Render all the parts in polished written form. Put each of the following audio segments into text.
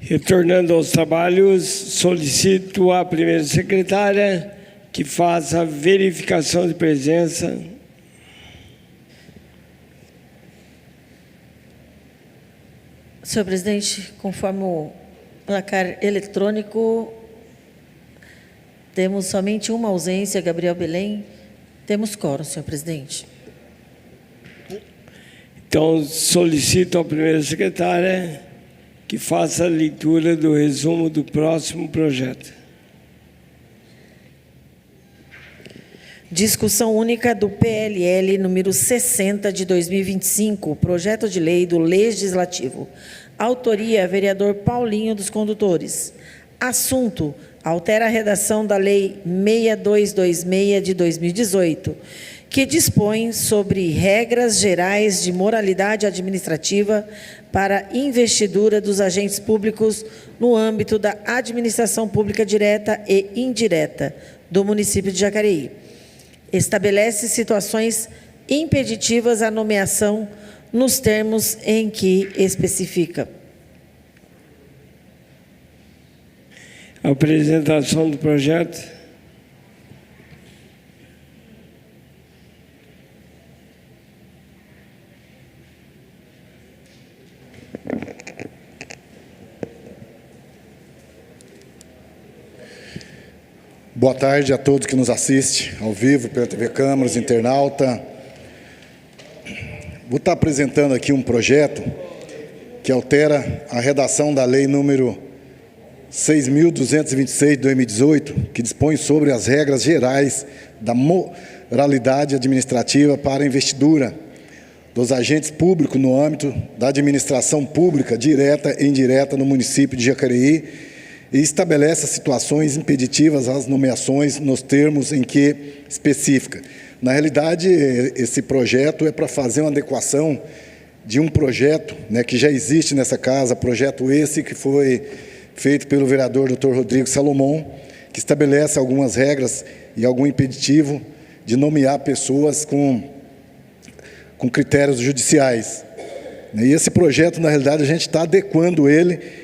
Retornando aos trabalhos, solicito à primeira secretária que faça a verificação de presença. Senhor presidente, conforme o placar eletrônico, temos somente uma ausência, Gabriel Belém. Temos quórum, senhor presidente. Então, solicito à primeira secretária que faça a leitura do resumo do próximo projeto. Discussão única do PLL número 60 de 2025, projeto de lei do Legislativo. Autoria, vereador Paulinho dos Condutores. Assunto, altera a redação da Lei 6226 de 2018, que dispõe sobre regras gerais de moralidade administrativa para investidura dos agentes públicos no âmbito da administração pública direta e indireta do município de Jacareí. Estabelece situações impeditivas à nomeação nos termos em que especifica. A apresentação do projeto. Boa tarde a todos que nos assistem ao vivo pela TV Câmaras, internauta. Vou estar apresentando aqui um projeto que altera a redação da lei número 6.226 de 2018, que dispõe sobre as regras gerais da moralidade administrativa para a investidura dos agentes públicos no âmbito da administração pública direta e indireta no município de Jacareí, e estabelece situações impeditivas às nomeações nos termos em que especifica. Na realidade, esse projeto é para fazer uma adequação de um projeto, né, que já existe nessa casa, projeto esse que foi feito pelo vereador Dr. Rodrigo Salomão, que estabelece algumas regras e algum impeditivo de nomear pessoas com critérios judiciais. E esse projeto, na realidade, a gente está adequando ele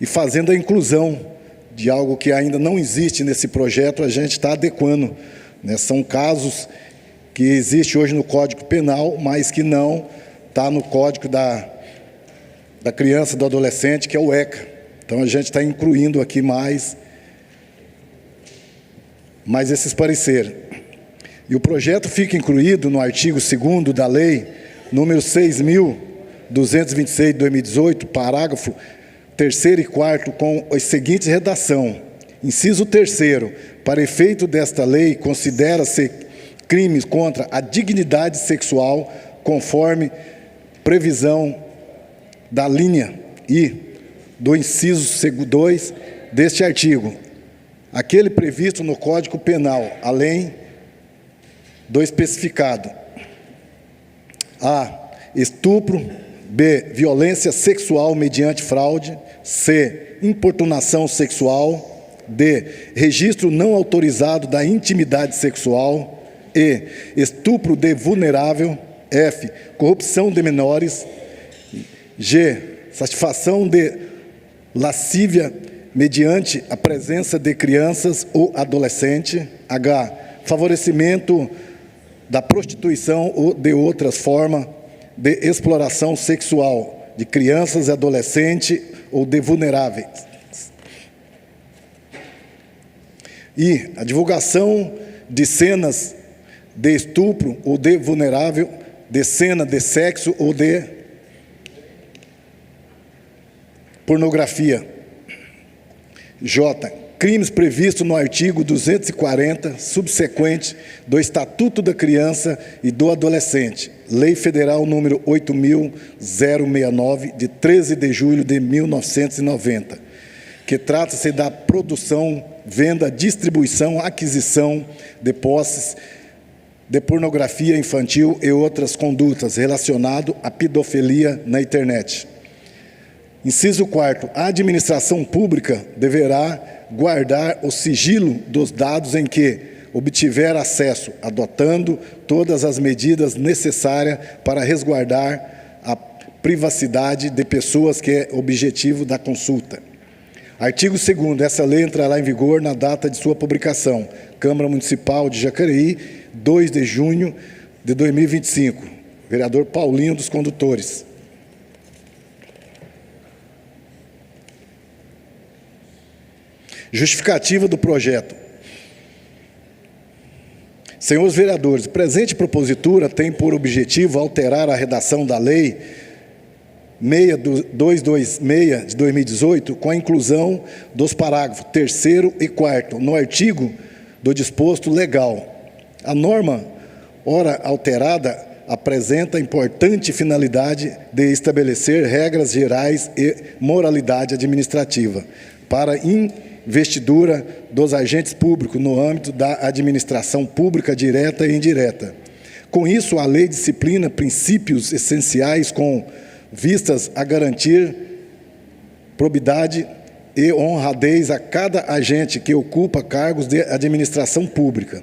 e fazendo a inclusão de algo que ainda não existe nesse projeto, a gente está adequando, né? São casos que existem hoje no Código Penal, mas que não está no Código da Criança e do Adolescente, que é o ECA. Então, a gente está incluindo aqui mais esses pareceres. E o projeto fica incluído no artigo 2º da Lei número 6.226 de 2018, parágrafo 3º e 4º, com a seguinte redação. Inciso 3º. Para efeito desta lei, considera-se crimes contra a dignidade sexual, conforme previsão da linha I do inciso 2 deste artigo, aquele previsto no Código Penal, além do especificado. A. Estupro. B. Violência sexual mediante fraude. C. Importunação sexual. D. Registro não autorizado da intimidade sexual. E. Estupro de vulnerável. F. Corrupção de menores. G. Satisfação de lascívia mediante a presença de crianças ou adolescente. H. Favorecimento da prostituição ou de outras formas de exploração sexual de crianças e adolescentes ou de vulneráveis. E a divulgação de cenas de estupro ou de vulnerável, de cena de sexo ou de pornografia. J. Crimes previstos no artigo 240, subsequente, do Estatuto da Criança e do Adolescente, Lei Federal número 8.069, de 13 de julho de 1990, que trata-se da produção, venda, distribuição, aquisição de posses de pornografia infantil e outras condutas relacionadas à pedofilia na internet. Inciso 4º. A administração pública deverá guardar o sigilo dos dados em que obtiver acesso, adotando todas as medidas necessárias para resguardar a privacidade de pessoas, que é objetivo da consulta. Artigo 2º, essa lei entrará em vigor na data de sua publicação. Câmara Municipal de Jacareí, 2 de junho de 2025. Vereador Paulinho dos Condutores. Justificativa do projeto. Senhores vereadores, a presente propositura tem por objetivo alterar a redação da Lei 6226 de 2018, com a inclusão dos parágrafos 3º e 4º no artigo do disposto legal. A norma, ora alterada, apresenta a importante finalidade de estabelecer regras gerais e moralidade administrativa para investidura dos agentes públicos no âmbito da administração pública direta e indireta. Com isso, a lei disciplina princípios essenciais com vistas a garantir probidade e honradez a cada agente que ocupa cargos de administração pública.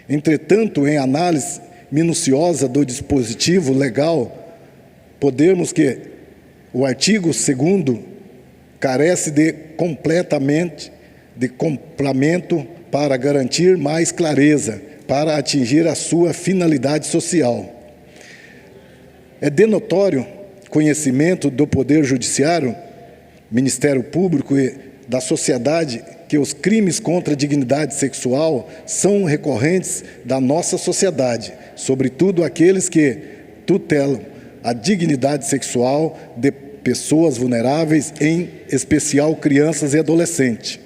Entretanto, em análise minuciosa do dispositivo legal, podemos que o artigo 2º carece de complemento para garantir mais clareza, para atingir a sua finalidade social. É de notório conhecimento do Poder Judiciário, Ministério Público e da sociedade que os crimes contra a dignidade sexual são recorrentes da nossa sociedade, sobretudo aqueles que tutelam a dignidade sexual de pessoas vulneráveis, em especial crianças e adolescentes.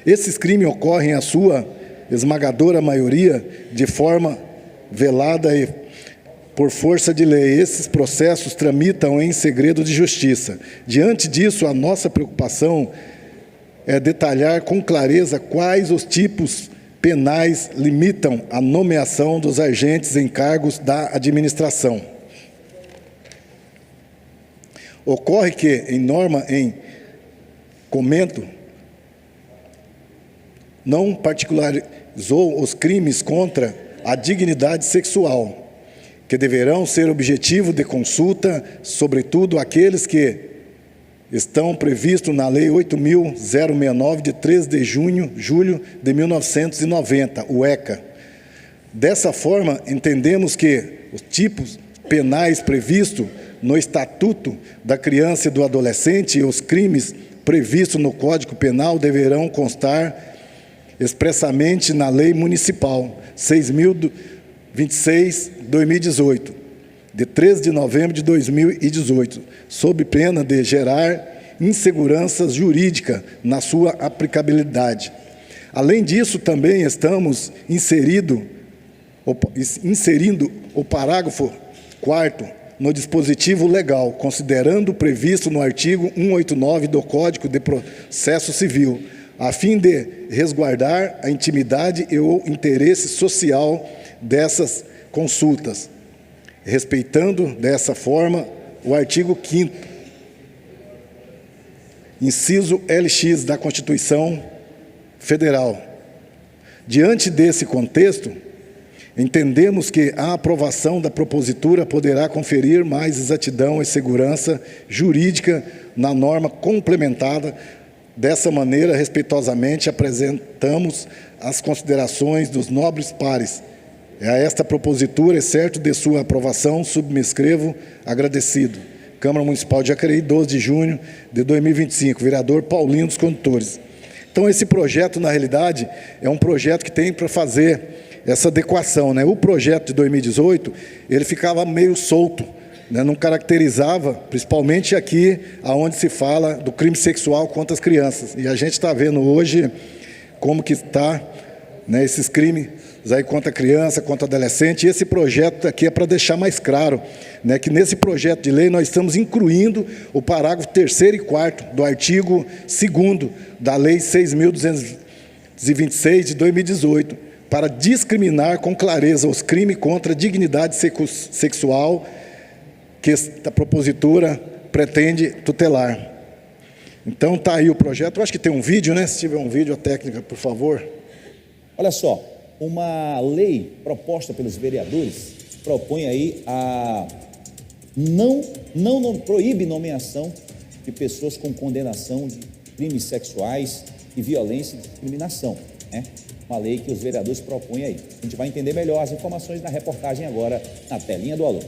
Esses crimes ocorrem, a sua esmagadora maioria, de forma velada e por força de lei. Esses processos tramitam em segredo de justiça. Diante disso, a nossa preocupação é detalhar com clareza quais os tipos penais limitam a nomeação dos agentes em cargos da administração. Ocorre que, em norma em comento, não particularizou os crimes contra a dignidade sexual, que deverão ser objetivo de consulta, sobretudo aqueles que estão previstos na Lei 8.069, de 13 de julho de 1990, o ECA. Dessa forma, entendemos que os tipos penais previstos no Estatuto da Criança e do Adolescente e os crimes previstos no Código Penal deverão constar expressamente na Lei Municipal 6.026/2018, de 13 de novembro de 2018, sob pena de gerar insegurança jurídica na sua aplicabilidade. Além disso, também estamos inserindo o parágrafo 4º no dispositivo legal, considerando o previsto no artigo 189 do Código de Processo Civil, a fim de resguardar a intimidade e o interesse social dessas consultas, respeitando dessa forma o artigo 5º, inciso LX da Constituição Federal. Diante desse contexto, entendemos que a aprovação da propositura poderá conferir mais exatidão e segurança jurídica na norma complementada. Dessa maneira, respeitosamente, apresentamos as considerações dos nobres pares. A esta propositura, certo de sua aprovação, subscrevo agradecido. Câmara Municipal de Jacareí, 12 de junho de 2025, vereador Paulinho dos Condutores. Então, esse projeto, na realidade, é um projeto que tem para fazer essa adequação, né? O projeto de 2018, ele ficava meio solto, né? Não caracterizava, principalmente aqui, aonde se fala do crime sexual contra as crianças. E a gente está vendo hoje como que está, né, esses crimes aí contra a criança, contra o adolescente. E esse projeto aqui é para deixar mais claro, né, que nesse projeto de lei nós estamos incluindo o parágrafo 3º e 4º do artigo 2º da Lei 6.226 de 2018, para discriminar com clareza os crimes contra a dignidade sexual que a propositura pretende tutelar. Então, está aí o projeto. Eu acho que tem um vídeo, né? Se tiver um vídeo, a técnica, por favor. Olha só, uma lei proposta pelos vereadores propõe aí a não proíbe nomeação de pessoas com condenação de crimes sexuais e violência e discriminação, né? Uma lei que os vereadores propõem aí. A gente vai entender melhor as informações na reportagem agora na telinha do Alô.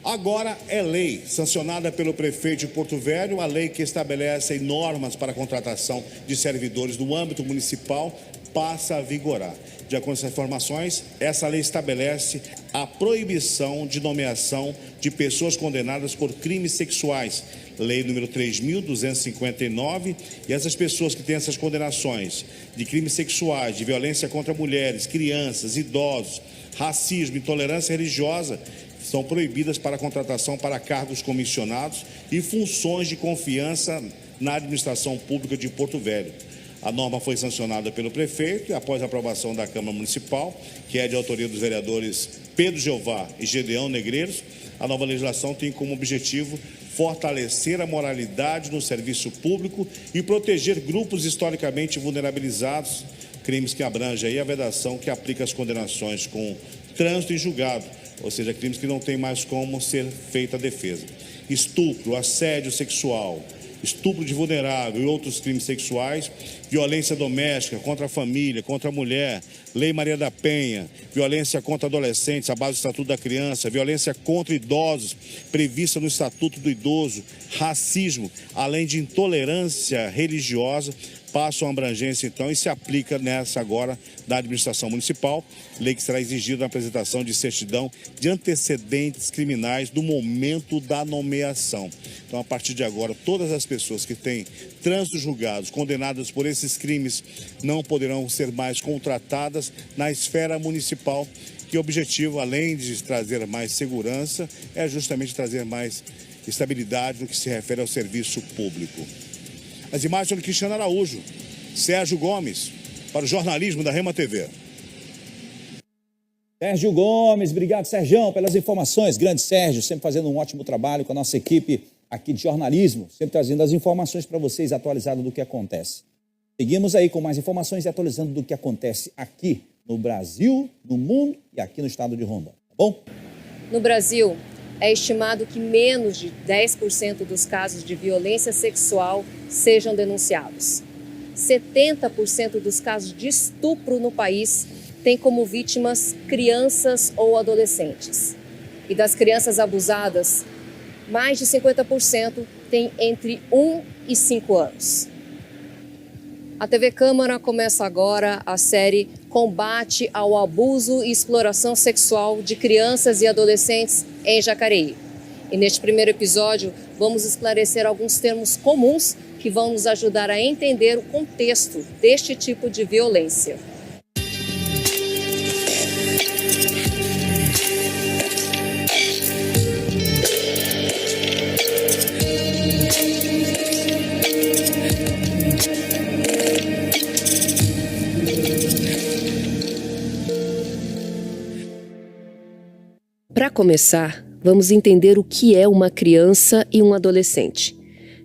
Agora é lei, sancionada pelo prefeito de Porto Velho, a lei que estabelece normas para a contratação de servidores no âmbito municipal passa a vigorar. De acordo com as informações, essa lei estabelece a proibição de nomeação de pessoas condenadas por crimes sexuais, lei número 3.259, e essas pessoas que têm essas condenações de crimes sexuais, de violência contra mulheres, crianças, idosos, racismo, intolerância religiosa, são proibidas para contratação para cargos comissionados e funções de confiança na administração pública de Porto Velho. A norma foi sancionada pelo prefeito e, após a aprovação da Câmara Municipal, que é de autoria dos vereadores Pedro Jeová e Gedeão Negreiros, a nova legislação tem como objetivo fortalecer a moralidade no serviço público e proteger grupos historicamente vulnerabilizados, crimes que abrangem aí a vedação que aplica as condenações com trânsito em julgado, ou seja, crimes que não tem mais como ser feita a defesa. Estupro, assédio sexual, estupro de vulnerável e outros crimes sexuais, violência doméstica contra a família, contra a mulher, Lei Maria da Penha, violência contra adolescentes, a base do Estatuto da Criança, violência contra idosos, prevista no Estatuto do Idoso, racismo, além de intolerância religiosa, passam a abrangência, então, e se aplica nessa agora da administração municipal, lei que será exigida na apresentação de certidão de antecedentes criminais no momento da nomeação. Então, a partir de agora, todas as pessoas que têm trânsitos julgados, condenadas por esses crimes, não poderão ser mais contratadas na esfera municipal, que o objetivo, além de trazer mais segurança, é justamente trazer mais estabilidade no que se refere ao serviço público. As imagens são de Cristiano Araújo, Sérgio Gomes, para o jornalismo da Rema TV. Sérgio Gomes, obrigado, Sérgio, pelas informações. Grande Sérgio, sempre fazendo um ótimo trabalho com a nossa equipe aqui de jornalismo, sempre trazendo as informações para vocês atualizadas do que acontece. Seguimos aí com mais informações e atualizando do que acontece aqui no Brasil, no mundo e aqui no estado de Rondônia, tá bom? No Brasil, é estimado que menos de 10% dos casos de violência sexual sejam denunciados. 70% dos casos de estupro no país têm como vítimas crianças ou adolescentes. E das crianças abusadas, mais de 50% têm entre 1 e 5 anos. A TV Câmara começa agora a série Combate ao Abuso e Exploração Sexual de Crianças e Adolescentes em Jacareí. E neste primeiro episódio, vamos esclarecer alguns termos comuns que vão nos ajudar a entender o contexto deste tipo de violência. Para começar, vamos entender o que é uma criança e um adolescente.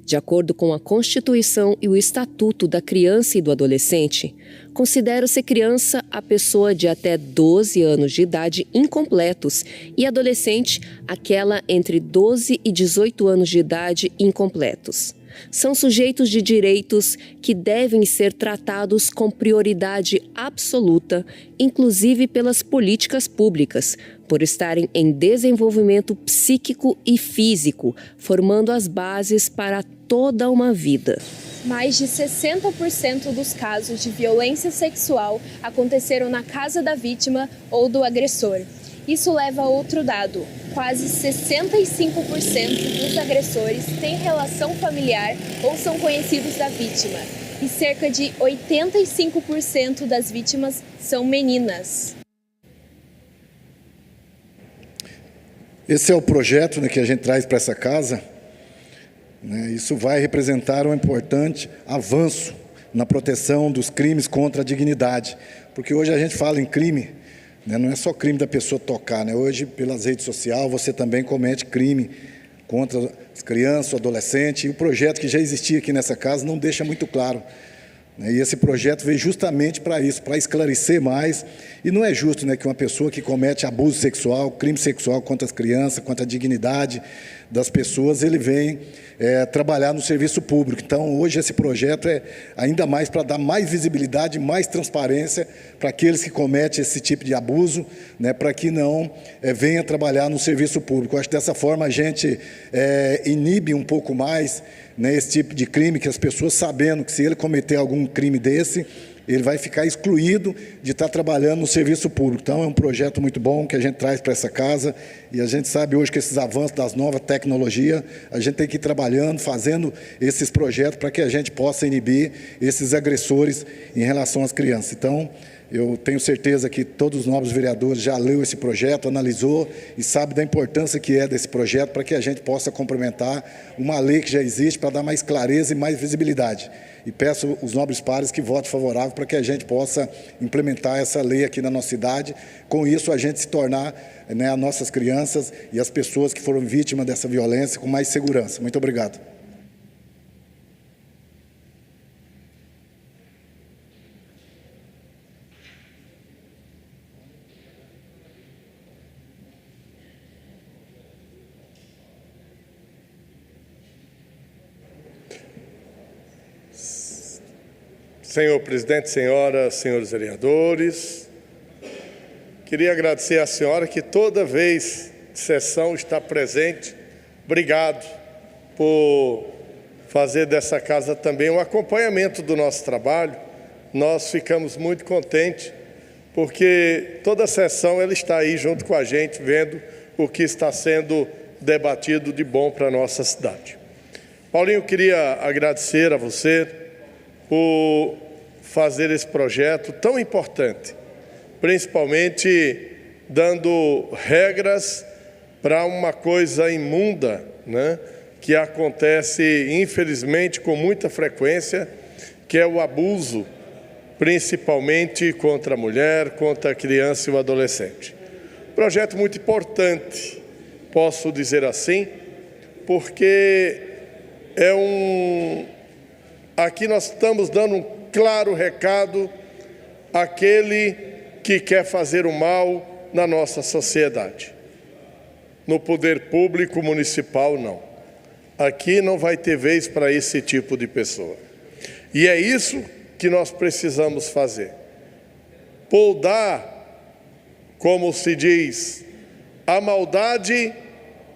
De acordo com a Constituição e o Estatuto da Criança e do Adolescente, considera-se criança a pessoa de até 12 anos de idade incompletos e adolescente aquela entre 12 e 18 anos de idade incompletos. São sujeitos de direitos que devem ser tratados com prioridade absoluta, inclusive pelas políticas públicas, por estarem em desenvolvimento psíquico e físico, formando as bases para toda uma vida. Mais de 60% dos casos de violência sexual aconteceram na casa da vítima ou do agressor. Isso leva a outro dado: quase 65% dos agressores têm relação familiar ou são conhecidos da vítima. E cerca de 85% das vítimas são meninas. Esse é o projeto, que a gente traz para essa casa. Isso vai representar um importante avanço na proteção dos crimes contra a dignidade. Porque hoje a gente fala em crime, não é só crime da pessoa tocar. Hoje, pelas redes sociais, você também comete crime contra as crianças, o adolescente. E o projeto que já existia aqui nessa casa não deixa muito claro E esse projeto veio justamente para isso, para esclarecer mais. E não é justo, né, que uma pessoa que comete abuso sexual, crime sexual contra as crianças, contra a dignidade das pessoas, ele vem trabalhar no serviço público. Então, hoje, esse projeto é ainda mais para dar mais visibilidade, mais transparência para aqueles que cometem esse tipo de abuso, né, para que não venha trabalhar no serviço público. Eu acho que dessa forma a gente inibe um pouco mais, né, esse tipo de crime, que as pessoas sabendo que se ele cometer algum crime desse, ele vai ficar excluído de estar trabalhando no serviço público. Então, é um projeto muito bom que a gente traz para essa casa, e a gente sabe hoje que esses avanços das novas tecnologias, a gente tem que ir trabalhando, fazendo esses projetos para que a gente possa inibir esses agressores em relação às crianças. Então, eu tenho certeza que todos os novos vereadores já leu esse projeto, analisou e sabe da importância que é desse projeto para que a gente possa complementar uma lei que já existe para dar mais clareza e mais visibilidade. E peço aos nobres pares que votem favorável para que a gente possa implementar essa lei aqui na nossa cidade. Com isso, a gente se tornar, né, as nossas crianças e as pessoas que foram vítimas dessa violência com mais segurança. Muito obrigado. Senhor presidente, senhoras, senhores vereadores, queria agradecer à senhora que toda vez de sessão está presente. Obrigado por fazer dessa casa também um acompanhamento do nosso trabalho. Nós ficamos muito contentes, porque toda sessão ela está aí junto com a gente, vendo o que está sendo debatido de bom para a nossa cidade. Paulinho, queria agradecer a você por fazer esse projeto tão importante, principalmente dando regras para uma coisa imunda, né, que acontece, infelizmente, com muita frequência, que é o abuso, principalmente contra a mulher, contra a criança e o adolescente. Projeto muito importante, posso dizer assim, porque aqui nós estamos dando um claro recado àquele que quer fazer o mal na nossa sociedade. No poder público municipal, não. Aqui não vai ter vez para esse tipo de pessoa. E é isso que nós precisamos fazer. Podar, como se diz, a maldade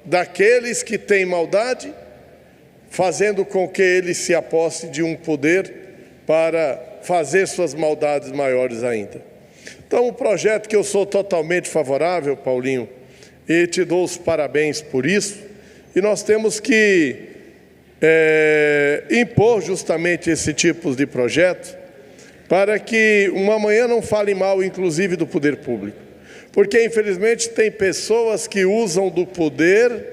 daqueles que têm maldade, fazendo com que ele se aposse de um poder para fazer suas maldades maiores ainda. Então, um projeto que eu sou totalmente favorável, Paulinho, e te dou os parabéns por isso, e nós temos que impor justamente esse tipo de projeto para que um amanhã não fale mal, inclusive, do poder público. Porque, infelizmente, tem pessoas que usam do poder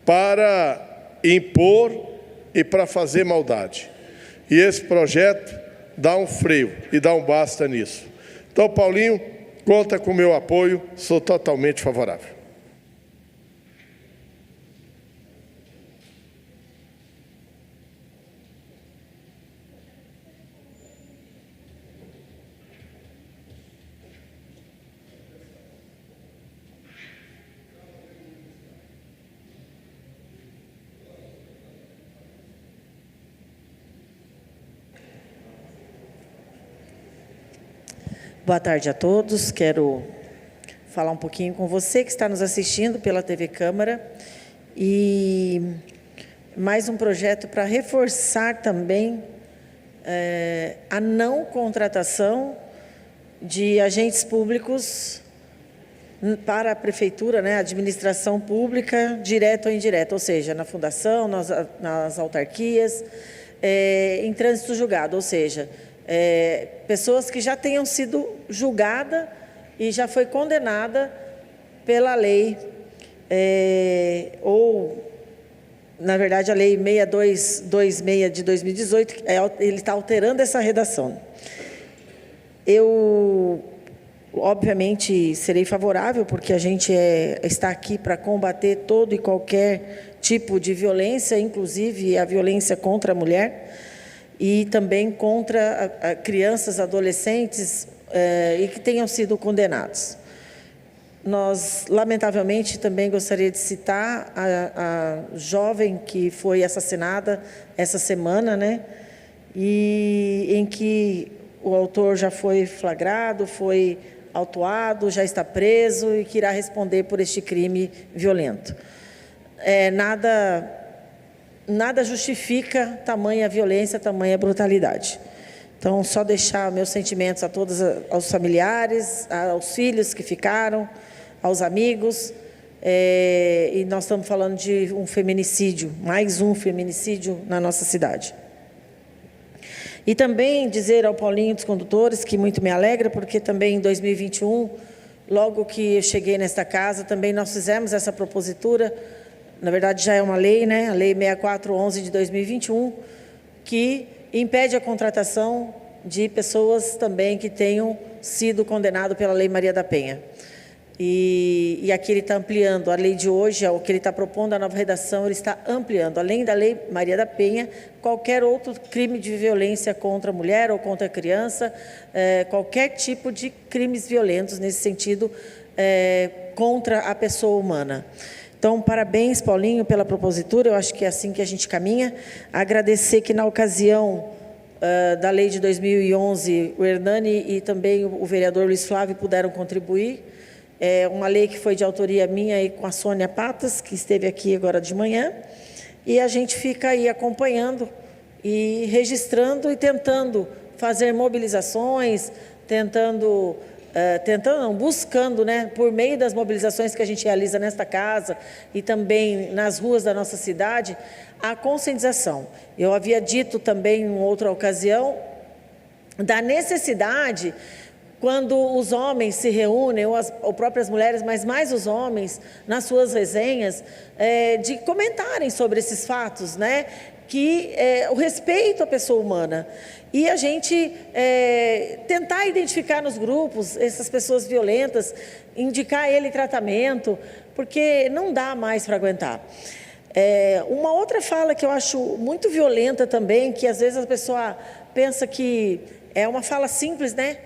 para impor e para fazer maldade. E esse projeto dá um freio e dá um basta nisso. Então, Paulinho, conta com o meu apoio, sou totalmente favorável. Boa tarde a todos. Quero falar um pouquinho com você que está nos assistindo pela TV Câmara. E mais um projeto para reforçar também a não contratação de agentes públicos para a prefeitura, né, administração pública, direta ou indireta, ou seja, na fundação, nas autarquias, em trânsito julgado, ou seja, pessoas que já tenham sido julgadas e já foi condenada pela lei, ou, na verdade, a lei 6226 de 2018, ele está alterando essa redação. Eu, obviamente, serei favorável, porque a gente está aqui para combater todo e qualquer tipo de violência, inclusive a violência contra a mulher. e também contra crianças, adolescentes e que tenham sido condenados. Nós, lamentavelmente, também gostaria de citar a jovem que foi assassinada essa semana, né? E em que o autor já foi flagrado, foi autuado, já está preso e que irá responder por este crime violento. Nada justifica tamanha violência, tamanha brutalidade. Então, só deixar meus sentimentos a todos, aos familiares, aos filhos que ficaram, aos amigos. E nós estamos falando de um feminicídio, mais um feminicídio na nossa cidade. E também dizer ao Paulinho dos Condutores, que muito me alegra, porque também em 2021, logo que eu cheguei nesta casa, também nós fizemos essa propositura, na verdade já é uma lei, né? A Lei 6411 de 2021, que impede a contratação de pessoas também que tenham sido condenadas pela Lei Maria da Penha. E aqui ele está ampliando, a lei de hoje, o que ele está propondo, a nova redação, ele está ampliando, além da Lei Maria da Penha, qualquer outro crime de violência contra a mulher ou contra a criança, qualquer tipo de crimes violentos nesse sentido, contra a pessoa humana. Então, parabéns, Paulinho, pela propositura, eu acho que é assim que a gente caminha. Agradecer que, na ocasião da lei de 2011, o Hernani e também o vereador Luiz Flávio puderam contribuir. É uma lei que foi de autoria minha e com a Sônia Patas, que esteve aqui agora de manhã, e a gente fica aí acompanhando e registrando e tentando fazer mobilizações, buscando, né, por meio das mobilizações que a gente realiza nesta casa e também nas ruas da nossa cidade, a conscientização. Eu havia dito também em outra ocasião da necessidade, quando os homens se reúnem, ou próprias mulheres, mas mais os homens, nas suas resenhas, de comentarem sobre esses fatos, né? Que o respeito à pessoa humana. E a gente tentar identificar nos grupos essas pessoas violentas, indicar ele tratamento, porque não dá mais para aguentar. Uma outra fala que eu acho muito violenta também, que às vezes a pessoa pensa que é uma fala simples, né?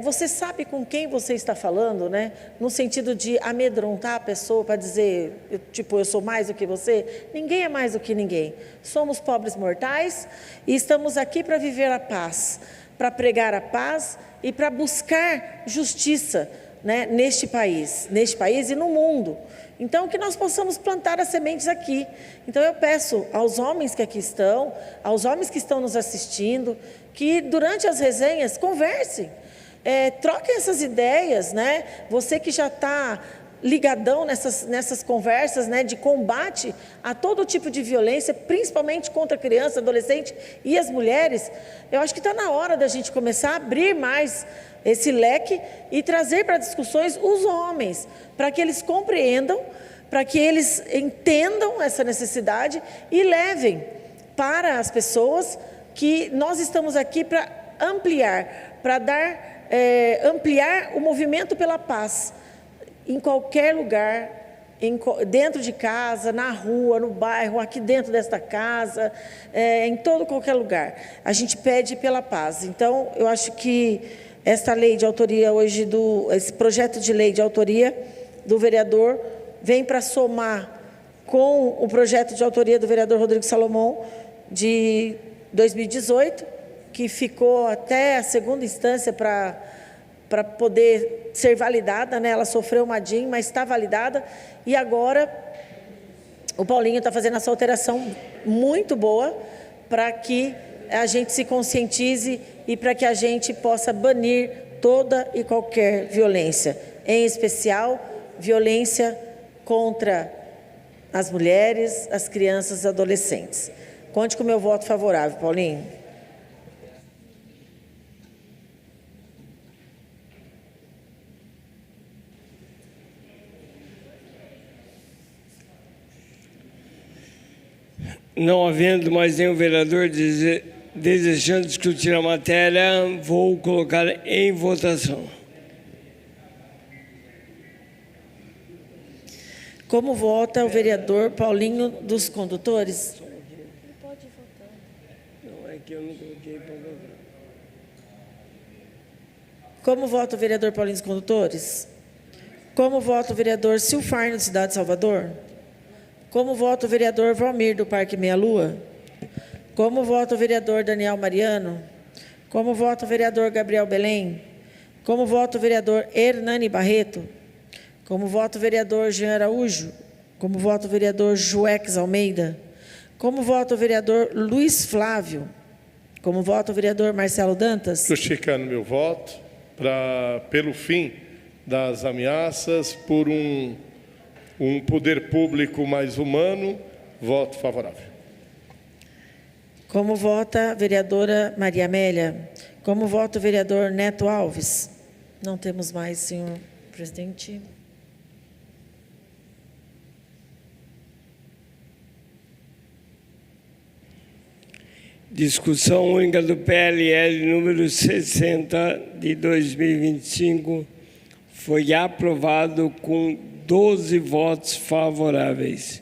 Você sabe com quem você está falando, né? No sentido de amedrontar a pessoa para dizer, eu sou mais do que você. Ninguém é mais do que ninguém. Somos pobres mortais e estamos aqui para viver a paz, para pregar a paz e para buscar justiça, né, neste país e no mundo. Então, que nós possamos plantar as sementes aqui. Então, eu peço aos homens que aqui estão, aos homens que estão nos assistindo, que durante as resenhas conversem. Troquem essas ideias, né? Você que já está ligadão nessas conversas, né, de combate a todo tipo de violência, principalmente contra a criança, adolescente e as mulheres, eu acho que está na hora da gente começar a abrir mais esse leque e trazer para discussões os homens, para que eles compreendam, para que eles entendam essa necessidade e levem para as pessoas que nós estamos aqui para ampliar, para ampliar o movimento pela paz, em qualquer lugar, dentro de casa, na rua, no bairro, aqui dentro desta casa, em qualquer lugar. A gente pede pela paz. Então, eu acho que esta lei de autoria hoje, esse projeto de lei de autoria do vereador, vem para somar com o projeto de autoria do vereador Rodrigo Salomão, de 2018, que ficou até a segunda instância para poder ser validada, né? Ela sofreu uma DIN, mas está validada, e agora o Paulinho está fazendo essa alteração muito boa para que a gente se conscientize e para que a gente possa banir toda e qualquer violência, em especial violência contra as mulheres, as crianças e adolescentes. Conte com o meu voto favorável, Paulinho. Não havendo mais nenhum vereador desejando discutir a matéria, vou colocar em votação. Como vota o vereador Paulinho dos Condutores? Não, é Aqui eu não coloquei para votar. Como vota o vereador Paulinho dos Condutores? Como vota o vereador Silfarno, de Cidade de Salvador? Como vota o vereador Valmir, do Parque Meia Lua? Como vota o vereador Daniel Mariano? Como vota o vereador Gabriel Belém? Como vota o vereador Hernani Barreto? Como vota o vereador Jean Araújo? Como vota o vereador Joex Almeida? Como vota o vereador Luiz Flávio? Como vota o vereador Marcelo Dantas? Justificando meu voto pelo fim das ameaças, por um poder público mais humano, voto favorável. Como vota a vereadora Maria Amélia? Como vota o vereador Neto Alves? Não temos mais, senhor presidente. Discussão única do PLL número 60 de 2025 foi aprovado com 12 votos favoráveis.